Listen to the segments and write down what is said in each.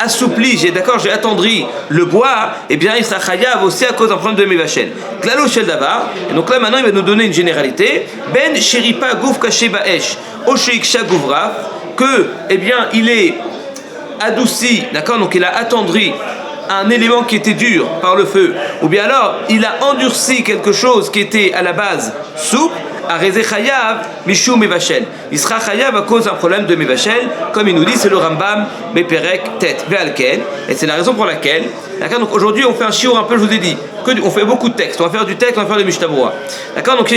assoupli, j'ai attendri le bois, eh bien il sera chayav aussi à cause d'un problème de Mevachel. Klalo shel davar, et donc là maintenant il va nous donner une généralité. Ben sheripa gouf kaché ba'esh, oshiksha gouvra, que, eh bien il est adouci, d'accord, donc il a attendri un élément qui était dur par le feu, ou bien alors il a endurci quelque chose qui était à la base souple, à Rezé Chayav, Mishou Mevachel. Il sera Chayav à cause d'un problème de Mevachel, comme il nous dit, c'est le Rambam, Beperek, Tet, Ve'alken, et c'est la raison pour laquelle, d'accord, donc aujourd'hui on fait un shiur un peu, je vous ai dit, on fait beaucoup de textes, on va faire du texte, on va faire du Mishtabura. D'accord, donc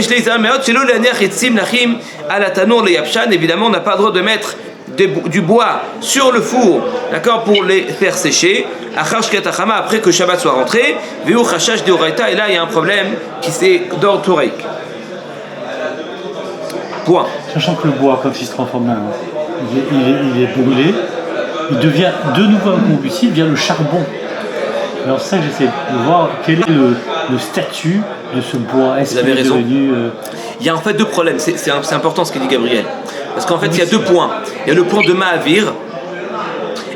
évidemment on n'a pas le droit de mettre du bois sur le four, d'accord, pour les faire sécher, après que Shabbat soit rentré, et là il y a un problème qui c'est d'ordre touraïque. Point. Sachant que le bois, quand il se transforme il est brûlé, il devient de nouveau un combustible via le charbon. Alors ça, j'essaie de voir quel est le statut de ce bois. Est-ce qu'il est devenu... Il y a en fait deux problèmes, c'est important ce que dit Gabriel. Parce qu'en fait, il y a deux points. Il y a le point de Mahavir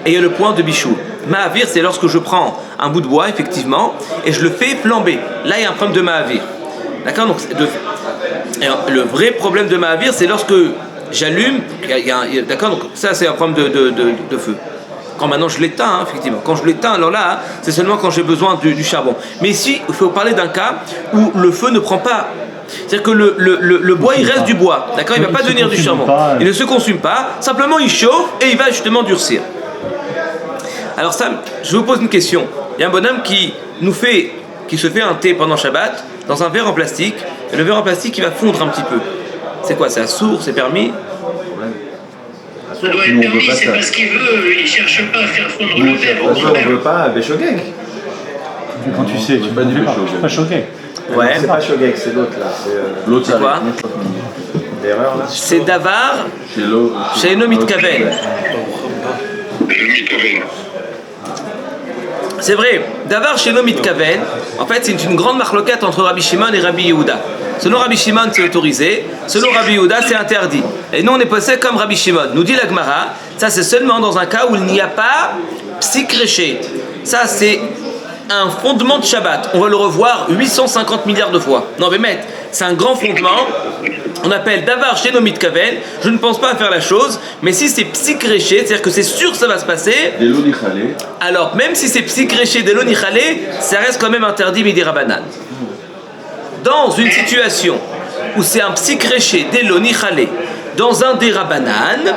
et il y a le point de Bichou. Mahavir, c'est lorsque je prends un bout de bois, effectivement, et je le fais flamber. Là, il y a un problème de Mahavir. D'accord, donc, le vrai problème de Mahavir, c'est lorsque j'allume, d'accord, donc ça, c'est un problème de feu. Quand maintenant je l'éteins, effectivement. Quand je l'éteins, alors là, c'est seulement quand j'ai besoin du charbon. Mais ici, il faut parler d'un cas où le feu ne prend pas. C'est-à-dire que le bois, il reste du bois, d'accord, il ne va pas devenir du charbon. Il ne se consume pas, simplement il chauffe et il va justement durcir. Alors ça, je vous pose une question. Il y a un bonhomme qui se fait un thé pendant Shabbat dans un verre en plastique, et le verre en plastique il va fondre un petit peu. C'est quoi, c'est assourd, c'est permis? Ça doit être permis, c'est parce qu'il veut, il ne cherche pas à faire fondre le verre. On ne veut pas Béchogeg. Quand tu sais, tu ne pas choquer. Ouais. C'est pas Shogeg, c'est l'autre là. L'autre c'est quoi? L'erreur là. C'est Davar chez Nomit Kaven. C'est vrai, Davar chez Nomit Kaven, en fait c'est une grande marloquette entre Rabbi Shimon et Rabbi Yehuda. Selon Rabbi Shimon c'est autorisé, selon Rabbi Yehuda c'est interdit. Et nous on est passé comme Rabbi Shimon. Nous dit la Gemara, ça c'est seulement dans un cas où il n'y a pas psychréché. Ça c'est un fondement de Shabbat. On va le revoir 850 milliards de fois. Non mais c'est un grand fondement. On appelle Davar chez Nomit Kaven. Je ne pense pas à faire la chose, mais si c'est psychréché, c'est-à-dire que c'est sûr que ça va se passer. Alors même si c'est psychréché de l'onichalé, ça reste quand même interdit midi rabanan. Dans une situation où c'est un psychréché de l'onichalé dans un des rabanan,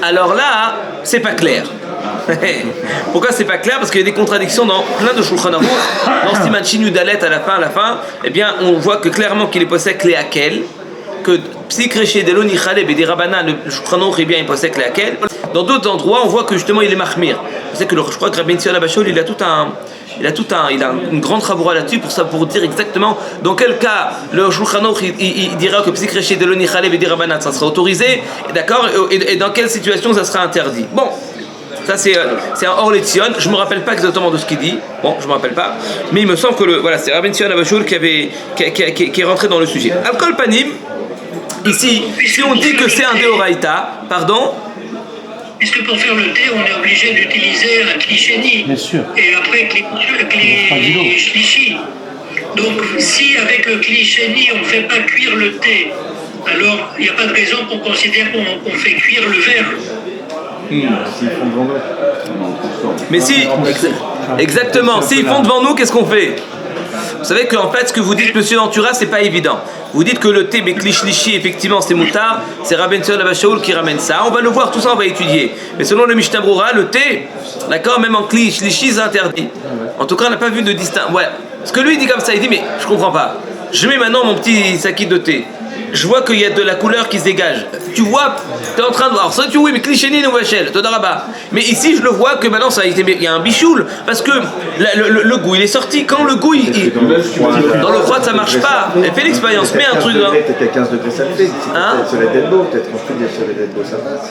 alors là, c'est pas clair. Pourquoi c'est pas clair? Parce qu'il y a des contradictions dans plein de Shulchan Aruch. Dans Siman Shin Yud Dalet à la fin, eh bien, on voit que clairement qu'il est possède les Hakel, que Psychréché de l'Onichale et des Rabanan, le Shulchan Aruch, eh bien, il possède les Hakel. Dans d'autres endroits, on voit que justement il est Mahmir. Je crois que Rabbi Tzion Abashol, il a une grande chavoura là-dessus pour dire exactement dans quel cas le Shulchan Aruch il dira que Psychréché de l'Onichale et des Rabanan ça sera autorisé, d'accord, et dans quelle situation ça sera interdit. Bon. Ça c'est un hors Létion, je ne me rappelle pas exactement de ce qu'il dit, bon je ne me rappelle pas, mais il me semble que c'est Rabbi Tzion Abashol qui est rentré dans le sujet. Al-Kol Panim, ici, si on dit que c'est un Deoraita, pardon? Est-ce que pour faire le thé, on est obligé d'utiliser un Klisheni? Bien sûr. Et après les Shlishi. Donc si avec le Klisheni on ne fait pas cuire le thé, alors il n'y a pas de raison qu'on considère qu'on fait cuire le verre. Mais si, exactement, s'ils font devant nous, qu'est-ce qu'on fait? Vous savez qu'en fait, ce que vous dites, monsieur Ventura, c'est pas évident. Vous dites que le thé Beklish-Lishi, effectivement, c'est moutard, c'est Rabbi Tzion Abashol qui ramène ça. On va le voir, tout ça, on va étudier. Mais selon le Mishnah Brura, le thé, d'accord, même en Klish-Lishi, c'est interdit. En tout cas, on n'a pas vu de distinction. Ouais. Ce que lui, il dit comme ça, il dit, mais je comprends pas. Je mets maintenant mon petit sac de thé. Je vois qu'il y a de la couleur qui se dégage. Tu vois, tu es en train de voir. Ça, tu oui, mais Klisheni ou Vachel, Todaraba. Mais ici, je le vois que maintenant, il y a un bichoul. Parce que le goût, il est sorti. Quand le goût, dans le froid, ça marche pas. Fais l'expérience, mets un truc. Peut-être qu'à 15 degrés, ça le fait. C'est le Delbo, peut-être qu'en dessous de Delbo, ça passe.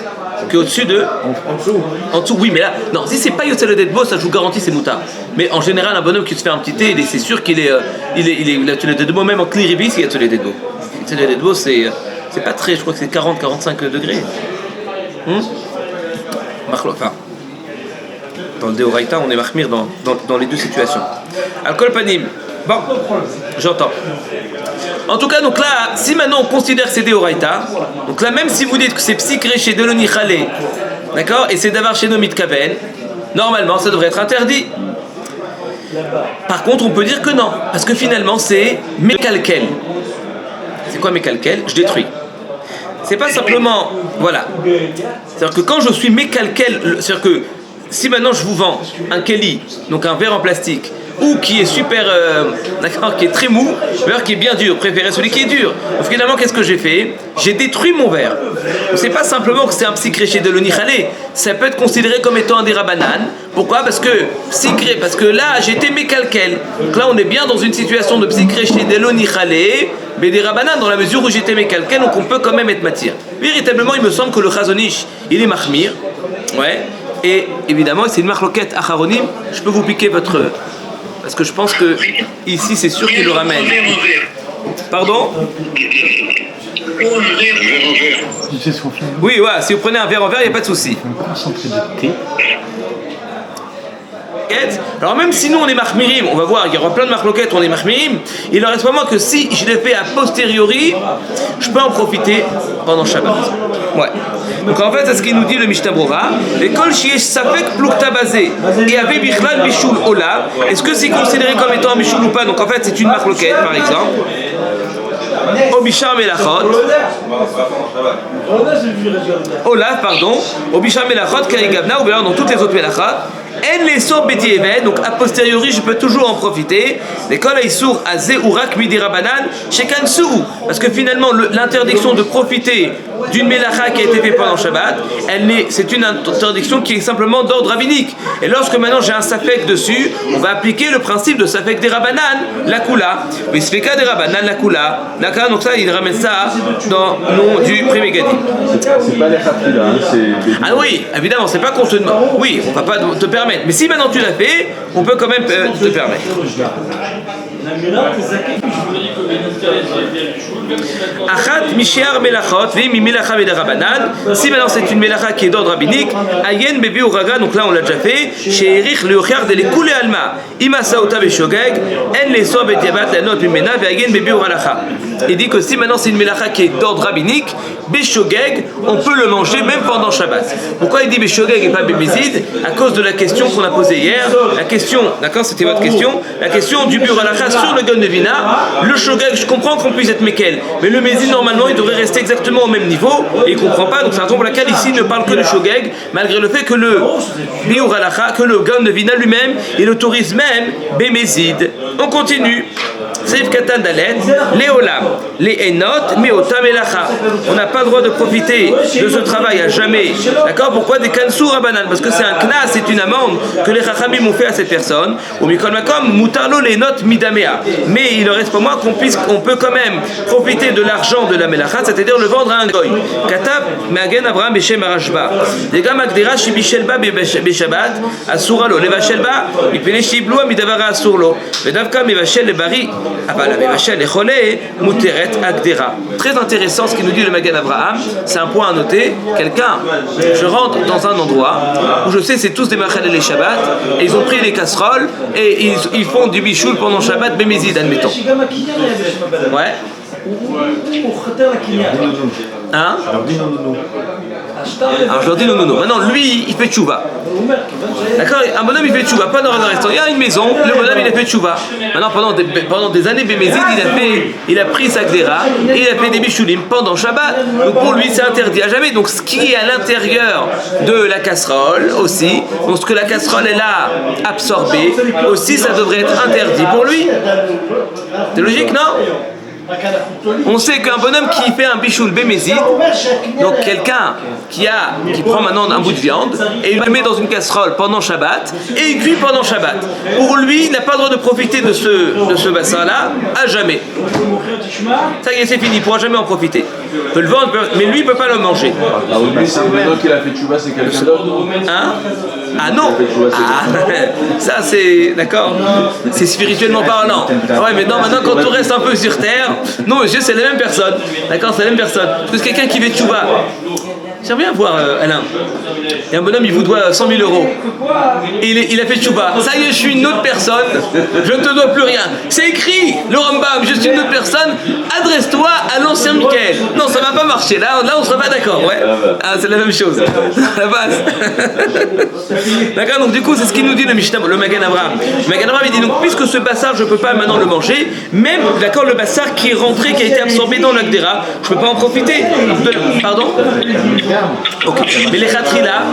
Qu'au-dessus de. En dessous. En dessous, oui, mais là, non, si c'est pas Yotzele Delbo, ça je vous garantis, c'est moutard. Mais en général, un bonhomme qui se fait un petit thé, c'est sûr qu'il est. Il a Yotzele Delbo, même en Kliribis, il y a Yotzele Delbo. Le Delbo, c'est pas très, je crois que c'est 40-45 degrés. Enfin, Dans le Deoraita, on est mahmir dans les deux situations. Al-Kol Panim. Bon, j'entends. En tout cas, donc là, si maintenant on considère que c'est Deoraita, donc là, même si vous dites que c'est Psikre chez Deloni Khalé, d'accord, et c'est Davar chez Nomit Kaven, normalement, ça devrait être interdit. Par contre, on peut dire que non, parce que finalement, c'est Mekalkel. C'est quoi Mekalkel? Je détruis. C'est pas simplement, voilà. C'est-à-dire que quand je suis Mekalkel, c'est-à-dire que si maintenant je vous vends un Kelly, donc un verre en plastique, ou qui est super, d'accord, qui est très mou, ou alors qui est bien dur, préférez celui qui est dur. Donc finalement, qu'est-ce que j'ai fait? J'ai détruit mon verre. C'est pas simplement que c'est un psychré de l'onichalé, ça peut être considéré comme étant un dérabanan. Pourquoi? Parce que là, j'étais mécalquel. Donc là, on est bien dans une situation de psychré de l'onichalé, mais des rabanan dans la mesure où j'étais mécalquel, donc on peut quand même être matière. Véritablement, il me semble que le chazonish, il est mahmir. Ouais. Et évidemment, c'est une marloquette acharonim. Je peux vous piquer votre. Parce que je pense que ici, c'est sûr qu'il le ramène. Pardon? Oui, ouais, si vous prenez un verre en verre, il n'y a pas de souci. Concentré de thé. Alors même si nous on est mahmirim, on va voir, il y aura plein de marloquettes, on est mahmirim, il en reste vraiment que si je l'ai fait a posteriori, je peux en profiter pendant Shabbat. Ouais. Donc en fait, c'est ce qu'il nous dit le Mishnah Brura. Et kol shiesh safek plukta basé et avait bichlal bishul ola. Est-ce que c'est considéré comme étant un bishul ou pas? Donc en fait, c'est une marloquette par exemple. Obishar melachot. Olaf, pardon. Obishar melachot karigavna ou bien dans toutes les autres melachot. En les sours beti eved, donc a posteriori je peux toujours en profiter. L'école est sourd à ze urak midi rabanan shekan sou, parce que finalement l'interdiction de profiter d'une mélacha qui a été faite pendant Shabbat, c'est une interdiction qui est simplement d'ordre rabbinique. Et lorsque maintenant j'ai un safek dessus, on va appliquer le principe de safek des rabanan, la kula. Mais sfeka des rabanan, la kula. D'accord, donc ça il ramène ça dans le nom du Prémégadi. C'est pas les chafila, hein, c'est. Ah oui, évidemment, c'est pas qu'on te demande. Oui, on va pas te permettre. Mais si maintenant tu l'as fait, on peut quand même te permettre. Achat mishiar melachot v'im melacha v'darabanan. Si maintenant c'est une melacha qui est d'ordre rabbinique, ayen bebi uraga, donc là on l'a déjà fait. Sheirich leochar de l'écoulé alma. Imasa ota beshogeg en les soa bediabat la note mimena v'ayen bebi uralacha. Il dit que si maintenant c'est une melacha qui est d'ordre rabbinique, beshogeg, on peut le manger même pendant Shabbat. Pourquoi il dit beshogeg et pas bemizid? À cause de la question qu'on a posée hier. La question, d'accord, c'était votre question. La question du buralacha sur le gun de vina. Le shogeg, je comprends qu'on puisse être mekel, mais le mezid normalement il devrait rester exactement au même niveau et il comprend pas, donc c'est un raison pour laquelle ici ne parle que de shogeg, malgré le fait que le biuralacha, que le gun de vina lui-même, il autorise même bemezid. On continue. Seif katan dalet, léolam, les enot, meotam elacha. On n'a pas le droit de profiter de ce travail à jamais. D'accord? Pourquoi des kansou rabanan? Parce que c'est un knas, c'est une amende que les chachamim ont fait à cette personne. Ou mikol makom, mutarlo les notes midamea. Mais il ne reste pas moins qu'on peut quand même profiter de l'argent de la melacha, c'est-à-dire le vendre à un goy. Katab, magen Abraham beshem arashba. Les gars magdera shibishelba beshabat, asuralo, levashelba, mipene shibloua midavara asurlo. Vedavka mivashel le bari. Très intéressant ce qu'il nous dit le Magen Abraham, c'est un point à noter. Quelqu'un, je rentre dans un endroit où je sais c'est tous des machal et les Shabbat, et ils ont pris les casseroles et ils font du bichoul pendant Shabbat, bémézid, admettons. Ouais. Hein? Alors je leur dis non. Maintenant lui il fait tchouva. D'accord? Un bonhomme il fait tchouva, pas dans un restaurant. Il y a une maison, le bonhomme il a fait tchouva. Maintenant pendant des années bémézid il a pris sa gdera et il a fait des bichoulim pendant Shabbat. Donc pour lui c'est interdit à jamais. Donc ce qui est à l'intérieur de la casserole aussi, donc ce que la casserole elle a absorbé aussi ça devrait être interdit pour lui. C'est logique, non? On sait qu'un bonhomme qui fait un bichoul bémézid, donc quelqu'un qui prend maintenant un bout de viande et il le met dans une casserole pendant Shabbat et il cuit pendant Shabbat. Pour lui, il n'a pas le droit de profiter de ce bassin-là à jamais. Ça y est, c'est fini, il ne pourra jamais en profiter. Il peut le vendre, mais lui, il ne peut pas le manger. Ah oui, mais c'est maintenant qu'il a fait tchouva, c'est quelqu'un d'autre. Hein? Ah non! Ah, ça c'est. D'accord? C'est spirituellement parlant. Ouais, mais non, maintenant quand on reste un peu sur terre, non monsieur, c'est la même personne. D'accord? C'est la même personne. Parce que quelqu'un qui fait tchouva, J'aimerais bien voir Alain. Il y a un bonhomme, il vous doit 100 000 euros. Et il a fait tchouba. Ça y est, je suis une autre personne. Je ne te dois plus rien. C'est écrit, le Rambam, je suis une autre personne. Adresse-toi à l'ancien Michael. Non, ça va pas marcher. Là on sera pas d'accord. Ouais. Ah, c'est la même chose. À la base. D'accord. Donc du coup, c'est ce qu'il nous dit le Mishnah, le Magen Avraham. Le Magen Avraham, il dit donc, puisque ce bassar, je peux pas maintenant le manger, même, d'accord, le bassar qui est rentré, qui a été absorbé dans l'Agdera, je peux pas en profiter. Pardon. Ok. Mais les khatrila,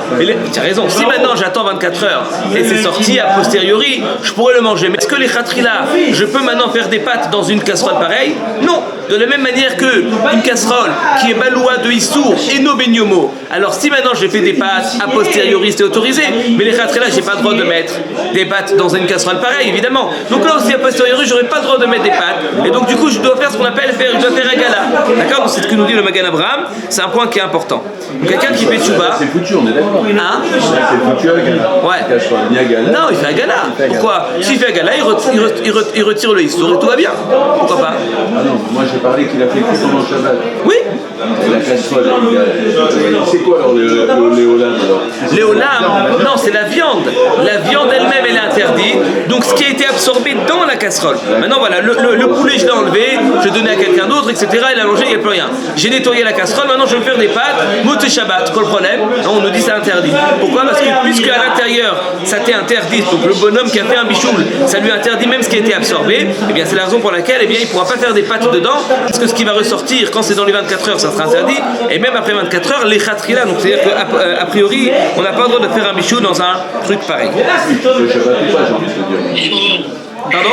tu as raison, si maintenant j'attends 24 heures et c'est sorti a posteriori, je pourrais le manger. Mais est-ce que les khatrila, je peux maintenant faire des pâtes dans une casserole pareille? Non. De la même manière qu'une casserole qui est baloua de Issour et no benyomo. Alors si maintenant j'ai fait des pâtes a posteriori, c'est autorisé. Mais les khatrila, j'ai pas le droit de mettre des pâtes dans une casserole pareille, évidemment. Donc là aussi a posteriori, j'aurais pas le droit de mettre des pâtes. Et donc du coup, je dois faire ce qu'on appelle je dois faire un gala. D'accord? Donc c'est ce que nous dit le Magen Avraham. C'est un point qui est important. Donc, quelqu'un qui fait tchouba. C'est foutu, on est d'accord. Hein? C'est foutu à gala. Ouais. Non, il fait un gala. Pourquoi? S'il fait un gala, il retire le Issour et tout va bien. Pourquoi pas? Ah non, moi j'ai parlé qu'il a fait cuire pendant le Shabbat. Oui. La casserole, c'est quoi alors les olam alors? Les olam, non, c'est la viande. La viande elle-même, elle est interdite. Donc ce qui a été absorbé dans la casserole. Maintenant voilà, le poulet je l'ai enlevé, je l'ai donné à quelqu'un d'autre, etc. Il a mangé, il n'y a plus rien. J'ai nettoyé la casserole, maintenant je vais me faire des pâtes. Moté Shabbat, quoi le problème? Non, on nous dit c'est interdit. Pourquoi? Parce que puisque à l'intérieur ça t'est interdit, donc le bonhomme qui a fait un bichoul, ça lui interdit même ce qui a été absorbé, et bien c'est la raison pour laquelle il ne pourra pas faire des pâtes dedans, parce que ce qui va ressortir quand c'est dans les 24 heures, ça sera interdit, et même après 24 heures, les khatrila, donc c'est-à-dire qu'a priori, on n'a pas le droit de faire un bichoul dans un truc pareil. Le Shabbat ou pas, j'ai envie de te dire. Pardon?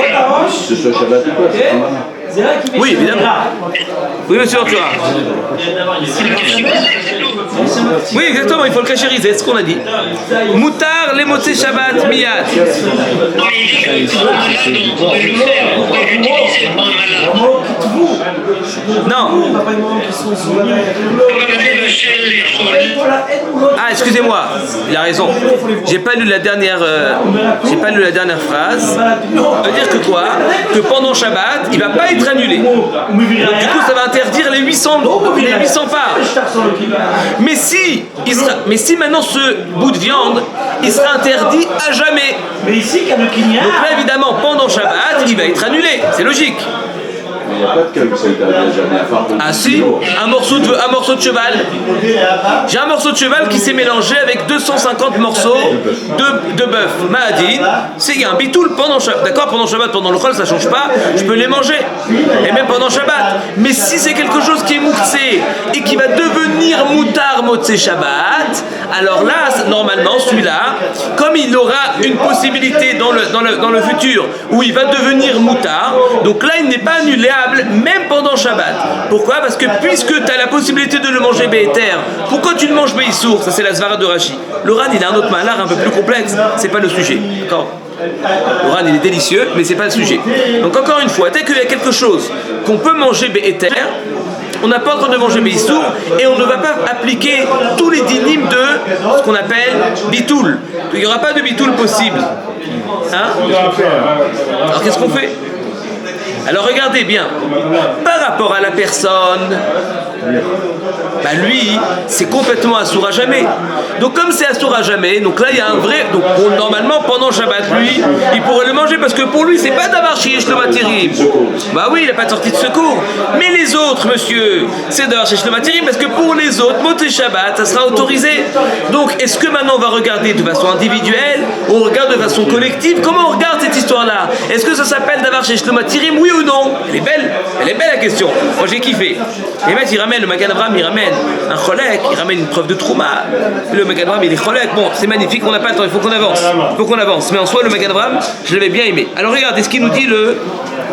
Que ce soit Shabbat ou pas, c'est Oui, évidemment. Oui, monsieur Ventura. Oui, exactement, il faut le cachériser, c'est ce qu'on a dit. Moutar, les motés Shabbat, miyad. Non. Ah, excusez-moi, il a raison. J'ai pas lu la dernière phrase. Ça veut dire que quoi? Que pendant Shabbat, il va pas être annulé. Donc du coup, ça va interdire les 800 parts. Mais si maintenant ce bout de viande, il sera interdit à jamais. Donc là, évidemment, pendant Shabbat, il va être annulé. C'est logique. Mais il n'y a pas de cas où ça a été à jamais à part. Ah si, un morceau de cheval. J'ai un morceau de cheval qui s'est mélangé avec 250 morceaux de bœuf. Mahadine, c'est un bitoul pendant Shabbat. D'accord, pendant Shabbat, pendant le chol, ça change pas, je peux les manger. Et même pendant Shabbat. Mais si c'est quelque chose qui est mouktsé et qui va devenir moutar motsé Shabbat, alors là, normalement, celui-là, comme il aura une possibilité dans le futur où il va devenir moutar, donc là, il n'est pas annulé même pendant Shabbat. Pourquoi? Parce que puisque tu as la possibilité de le manger béhéter, pourquoi tu le manges béhissour? Ça c'est la svara de Rashi. Le ran il a un autre malheur un peu plus complexe, c'est pas le sujet. D'accord? Le ran il est délicieux, mais c'est pas le sujet. Donc encore une fois, dès qu'il y a quelque chose qu'on peut manger béhéter, on n'a pas le droit de manger béhissour et on ne va pas appliquer tous les dynimes de ce qu'on appelle bitoul. Il n'y aura pas de bitoul possible. Hein? Alors qu'est-ce qu'on fait? Alors regardez bien, par rapport à la personne, bah lui, c'est complètement assour à jamais. Donc comme c'est assour à jamais, donc là il y a un vrai... Donc normalement pendant Shabbat, lui, il pourrait le manger parce que pour lui c'est pas d'avoir chiyesh le matirim. Bah oui, il n'a pas de sortie de secours. Mais les autres, monsieur, c'est d'avoir chiyesh le matirim parce que pour les autres, moté Shabbat, ça sera autorisé. Donc est-ce que maintenant on va regarder de façon individuelle ou on regarde de façon collective? Comment on regarde cette histoire-là? Est-ce que ça s'appelle d'avoir chiyesh le matirim? Oui ou non? Elle est belle la question. Moi j'ai kiffé. Et maintenant il ramène le Magen Avraham, il ramène un cholek, il ramène une preuve de trouma. Le Magen Avraham il est cholek. Bon, c'est magnifique, on n'a pas le temps, il faut qu'on avance. Mais en soi le Magen Avraham, je l'avais bien aimé. Alors regardez ce qu'il nous dit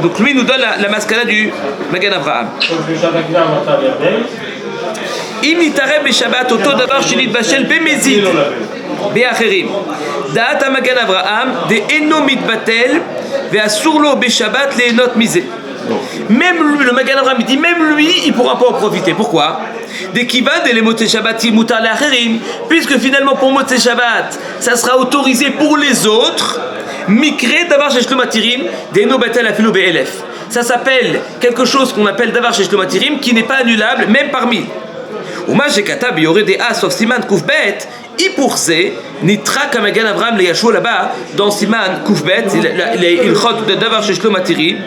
donc lui nous donne la mascala du Magen Avraham. Im nitareb beshabbat oto davar shenit bashel bemezid beacherim. Da'at Magen Avraham de eno mitbatel ve'asur lo beshabbat le'enot mizeh. Même lui, le Magen Avraham, il dit même lui, il ne pourra pas en profiter. Pourquoi? Dès qu'il va des motzei Shabbat, mutar le'acherim, puisque finalement pour motzei Shabbat, ça sera autorisé pour les autres. Mikre davar shesh lo matirim de'eno batel afilu be'elef. Ça s'appelle quelque chose qu'on appelle davar shesh lo matirim qui n'est pas annulable même parmi. Uma Jekata Biore des A, sauf Siman Koufbet, Ipourse, Nitra Kamagan Abraham le Yashua là-bas, dans Siman Koufbet, il chot de Davar Sheshlo Matiri,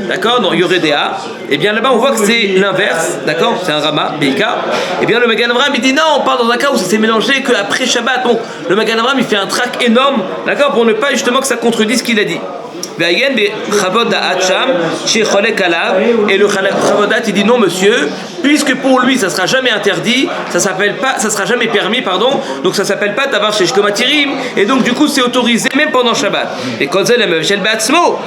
d'accord, dans Yoredea, et bien là-bas on voit que c'est l'inverse, d'accord, c'est un Rama, Beika, et bien le Magan Abraham il dit non, on parle dans un cas où ça s'est mélangé qu'après Shabbat, donc le Magan Abraham il fait un trac énorme, d'accord, pour ne pas justement que ça contredise ce qu'il a dit. Et le Chavodat il dit non monsieur, puisque pour lui ça sera jamais interdit, ça sera jamais permis, pardon, donc ça s'appelle pas Davar chez Shkomatirim, et donc du coup c'est autorisé même pendant Shabbat. Et Kozel Amevshel Batsmo,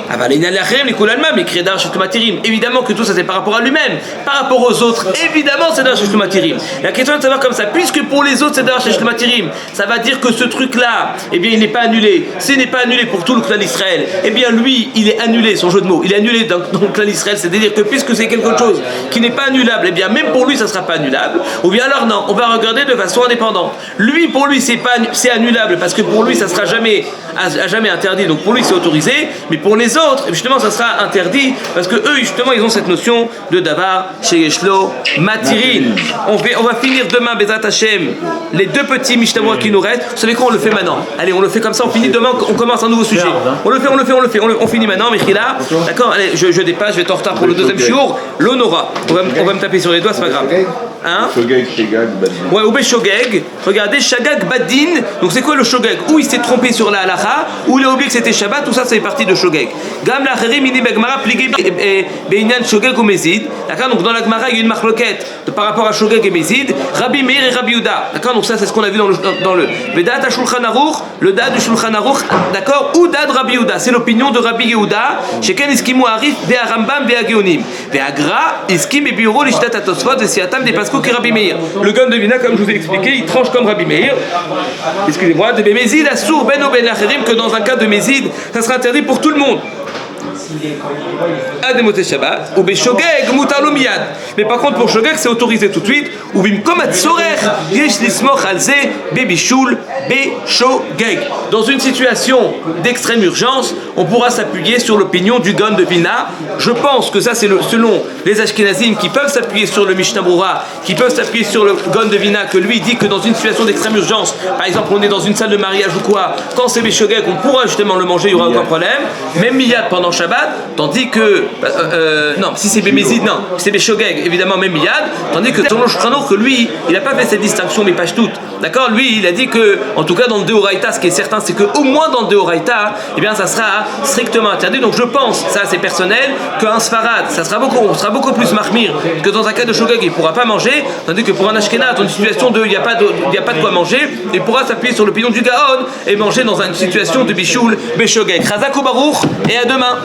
évidemment que tout ça c'est par rapport à lui-même, par rapport aux autres, évidemment c'est Davar chez Shkomatirim. La question est de savoir comme ça, puisque pour les autres c'est Davar chez Shkomatirim, ça va dire que ce truc là, eh bien il n'est pas annulé. S'il n'est pas annulé pour tout le clan d'Israël, eh bien lui, il est annulé, son jeu de mots, il est annulé dans le clan d'Israël, c'est-à-dire que puisque c'est quelque chose qui n'est pas annulable, eh bien même pour lui ça ne sera pas annulable, ou bien alors non, on va regarder de façon indépendante. Lui, pour lui, c'est annulable, parce que pour lui ça sera jamais interdit, donc pour lui c'est autorisé, mais pour les autres, justement ça sera interdit, parce que eux, justement, ils ont cette notion de Davar, Sheyeshlo, Matirin. On va finir demain, Bezat Hashem, les deux petits Mishnah qui nous restent. Vous savez quoi, on le fait maintenant. Allez, on le fait comme ça, on finit demain, on commence un nouveau sujet. On finit maintenant, Michila. D'accord, allez, je dépasse, je vais être en retard pour le deuxième shiur. L'Honora. On va me taper sur les doigts, c'est pas grave. Hein? Shogeg, Shagag, Badin. Ouais, Obe Shogeg. Regardez, Shagag Badin. Donc c'est quoi le Shogeg? Ou il s'est trompé sur la halacha, ou il a oublié que c'était Shabbat, tout ça c'est partie de Shogeg. Gam la Cherim, Ini Begmara, Pligé, Beinyan Shogeg ou Mezid. D'accord, donc dans la Gemara, il y a une marloquette par rapport à Shogeg et Mezid. Rabbi Meir et Rabbi Yehuda. D'accord, donc ça c'est ce qu'on a vu dans le Vedat Shulchan Aruch, le Dad du Shulchan Aruch. D'accord, ou Dad Rabbi Yehuda. C'est l'opinion de Rabbi Yehuda. Sheken Iskimu Arif, Ve Arambam, Ve Ageonim. Ve Agra, Iskim et Biuro, Lishtat Atosfot, Ve Siatam, Ve Pasco, qui Rabbi Meir. Le Gon de Vina, comme je vous ai expliqué, il tranche comme Rabbi Meir. Excusez-moi, de Mézid Assour Ben Oben Lacherim, que dans un cas de Mézid, ça sera interdit pour tout le monde. Ademote Shabbat, ou Beshogeg, Mutalo Miyad. Mais par contre, pour Shogeg, c'est autorisé tout de suite. Ou Bimkom Atzorer, Yesh Lismoch Alze, Bebishul, Beshogeg. Dans une situation d'extrême urgence, on pourra s'appuyer sur l'opinion du Gon de Vina. Je pense que ça, c'est selon les Ashkenazim qui peuvent s'appuyer sur le Mishnah Brura, qui peuvent s'appuyer sur le Gon de Vina, que lui dit que dans une situation d'extrême urgence, par exemple, on est dans une salle de mariage ou quoi, quand c'est Beshogeg, on pourra justement le manger, il n'y aura aucun problème. Même Miyad pendant Shabbat. Tandis que non, si c'est Bémézid, non, si c'est Béshogeg, évidemment même Miyad, tandis que selon Shulchan que lui, il n'a pas fait cette distinction, mais pas toutes. D'accord, lui, il a dit que, en tout cas dans le Deoraita, ce qui est certain, c'est qu'au moins dans le Deoraita, eh bien ça sera strictement interdit. Donc je pense, ça c'est personnel, qu'un Sfarad, ça sera beaucoup plus mahmir que dans un cas de Shogeg, il ne pourra pas manger, tandis que pour un Ashkenaz, dans une situation de il n'y a pas de quoi manger, il pourra s'appuyer sur l'opinion du Gaon et manger dans une situation de Bishul Béshogeg. Chazak ou Baruch, et à demain.